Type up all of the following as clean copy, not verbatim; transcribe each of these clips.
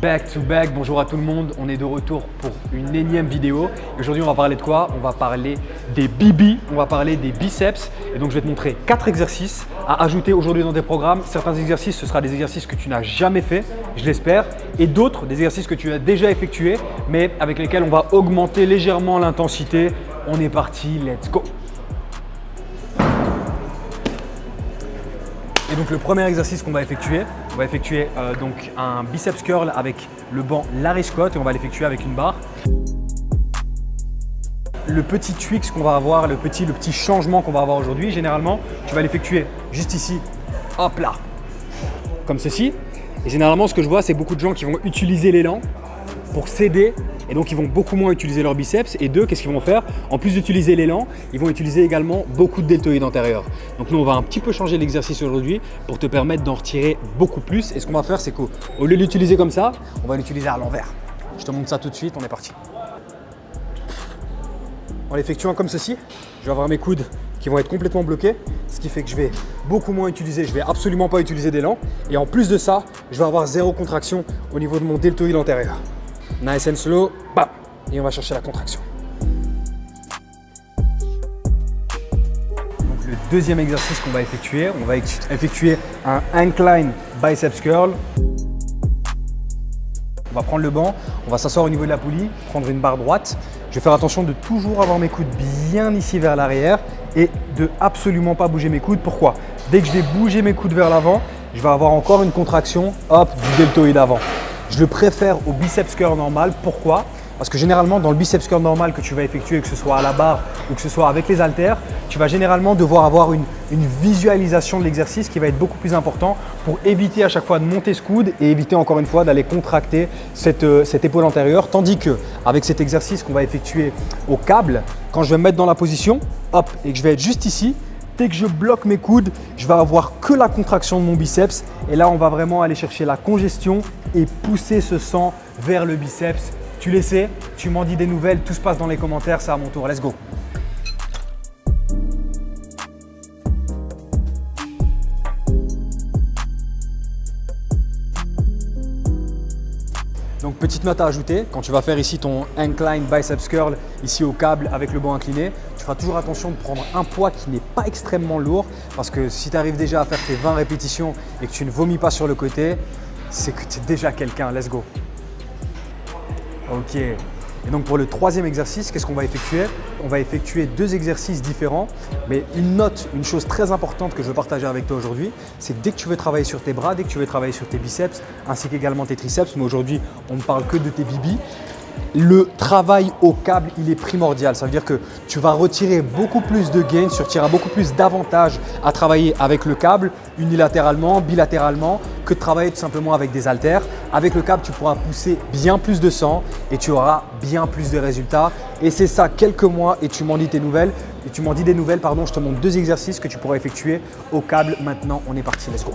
Back to back, bonjour à tout le monde, on est de retour pour une énième vidéo. Aujourd'hui on va parler de quoi? On va parler des BB, on va parler des biceps. Et donc je vais te montrer 4 exercices à ajouter aujourd'hui dans tes programmes. Certains exercices, ce sera des exercices que tu n'as jamais fait, je l'espère. Et d'autres, des exercices que tu as déjà effectués, mais avec lesquels on va augmenter légèrement l'intensité. On est parti, let's go! Et donc le premier exercice qu'on va effectuer, on va effectuer donc un biceps curl avec le banc Larry Scott et on va l'effectuer avec une barre. Le petit tweak qu'on va avoir, le petit changement qu'on va avoir aujourd'hui, généralement, tu vas l'effectuer juste ici, hop là, comme ceci. Et généralement, ce que je vois, c'est beaucoup de gens qui vont utiliser l'élan pour s'aider et donc ils vont beaucoup moins utiliser leurs biceps. Et deux, qu'est-ce qu'ils vont faire? En plus d'utiliser l'élan, ils vont utiliser également beaucoup de deltoïdes antérieurs. Donc nous, on va un petit peu changer l'exercice aujourd'hui pour te permettre d'en retirer beaucoup plus. Et ce qu'on va faire, c'est qu'au lieu de l'utiliser comme ça, on va l'utiliser à l'envers. Je te montre ça tout de suite, on est parti. En l'effectuant comme ceci, je vais avoir mes coudes qui vont être complètement bloqués, ce qui fait que je vais beaucoup moins utiliser, je vais absolument pas utiliser d'élan. Et en plus de ça, je vais avoir zéro contraction au niveau de mon deltoïde antérieur. Nice and slow, bam, et on va chercher la contraction. Donc le deuxième exercice qu'on va effectuer, on va effectuer un incline biceps curl. On va prendre le banc, on va s'asseoir au niveau de la poulie, prendre une barre droite. Je vais faire attention de toujours avoir mes coudes bien ici vers l'arrière et de absolument pas bouger mes coudes. Pourquoi? Dès que je vais bouger mes coudes vers l'avant, je vais avoir encore une contraction, hop, du deltoïde avant. Je le préfère au biceps curl normal. Pourquoi? Parce que généralement, dans le biceps curl normal que tu vas effectuer, que ce soit à la barre ou que ce soit avec les haltères, tu vas généralement devoir avoir une visualisation de l'exercice qui va être beaucoup plus important pour éviter à chaque fois de monter ce coude et éviter encore une fois d'aller contracter cette épaule antérieure. Tandis que avec cet exercice qu'on va effectuer au câble, quand je vais me mettre dans la position, hop, et que je vais être juste ici, dès que je bloque mes coudes, je vais avoir que la contraction de mon biceps. Et là, on va vraiment aller chercher la congestion et pousser ce sang vers le biceps. Tu le sais, tu m'en dis des nouvelles, tout se passe dans les commentaires, c'est à mon tour, let's go! Donc petite note à ajouter, quand tu vas faire ici ton incline biceps curl ici au câble avec le banc incliné, tu feras toujours attention de prendre un poids qui n'est pas extrêmement lourd parce que si tu arrives déjà à faire tes 20 répétitions et que tu ne vomis pas sur le côté, c'est que tu es déjà quelqu'un, let's go! Ok, et donc pour le troisième exercice, qu'est-ce qu'on va effectuer? On va effectuer deux exercices différents, mais une chose très importante que je veux partager avec toi aujourd'hui, c'est que dès que tu veux travailler sur tes bras, dès que tu veux travailler sur tes biceps, ainsi qu'également tes triceps, mais aujourd'hui on ne parle que de tes BB, le travail au câble, il est primordial. Ça veut dire que tu vas retirer beaucoup plus de gains, tu retireras beaucoup plus d'avantages à travailler avec le câble, unilatéralement, bilatéralement, que de travailler tout simplement avec des haltères. Avec le câble, tu pourras pousser bien plus de sang et tu auras bien plus de résultats. Et c'est ça, quelques mois et tu m'en dis tes nouvelles. Et tu m'en dis des nouvelles, pardon, je te montre deux exercices que tu pourras effectuer au câble. Maintenant, on est parti, let's go!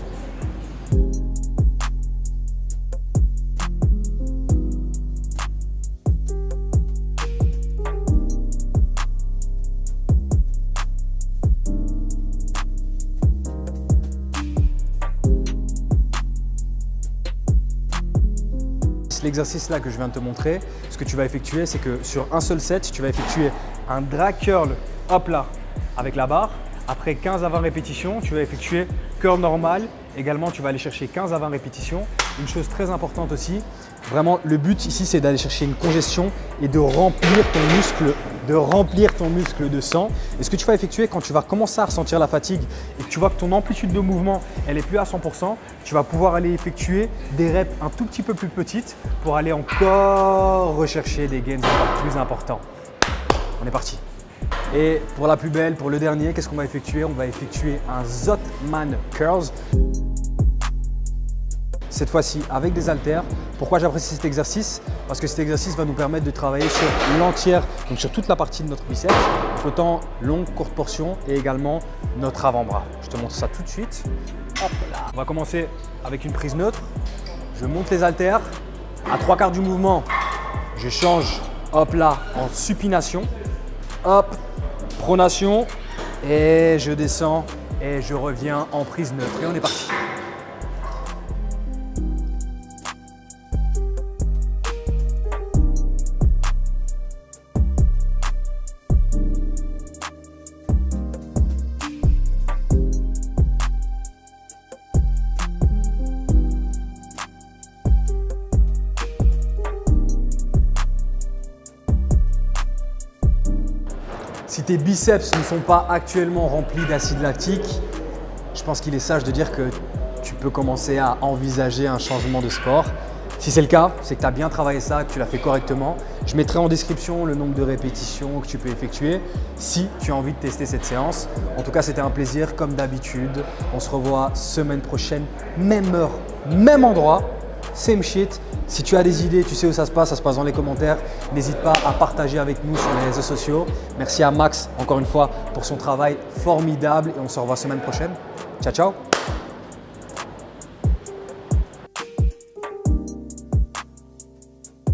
L'exercice là que je viens de te montrer, ce que tu vas effectuer, c'est que sur un seul set, tu vas effectuer un drag curl, hop là, avec la barre. Après 15 à 20 répétitions, tu vas effectuer curl normal. Également, tu vas aller chercher 15 à 20 répétitions. Une chose très importante aussi, vraiment le but ici, c'est d'aller chercher une congestion et de remplir ton muscle de sang. Et ce que tu vas effectuer quand tu vas commencer à ressentir la fatigue et que tu vois que ton amplitude de mouvement, elle est plus à 100%, tu vas pouvoir aller effectuer des reps un tout petit peu plus petites pour aller encore rechercher des gains encore plus importants. On est parti. Et pour la plus belle, pour le dernier, qu'est-ce qu'on va effectuer? On va effectuer un Zottman Curls. Cette fois-ci avec des haltères. Pourquoi j'apprécie cet exercice? Parce que cet exercice va nous permettre de travailler sur l'entière, donc sur toute la partie de notre biceps, autant longue, courte portion et également notre avant-bras. Je te montre ça tout de suite. Hop là. On va commencer avec une prise neutre. Je monte les haltères. À 3/4 du mouvement, je change, hop là, en supination. Hop, pronation et je descends et je reviens en prise neutre et on est parti. Si tes biceps ne sont pas actuellement remplis d'acide lactique, je pense qu'il est sage de dire que tu peux commencer à envisager un changement de sport. Si c'est le cas, c'est que tu as bien travaillé ça, que tu l'as fait correctement. Je mettrai en description le nombre de répétitions que tu peux effectuer si tu as envie de tester cette séance. En tout cas, c'était un plaisir comme d'habitude. On se revoit semaine prochaine, même heure, même endroit, same shit. Si tu as des idées, tu sais où ça se passe dans les commentaires. N'hésite pas à partager avec nous sur les réseaux sociaux. Merci à Max encore une fois pour son travail formidable et on se revoit semaine prochaine. Ciao, ciao!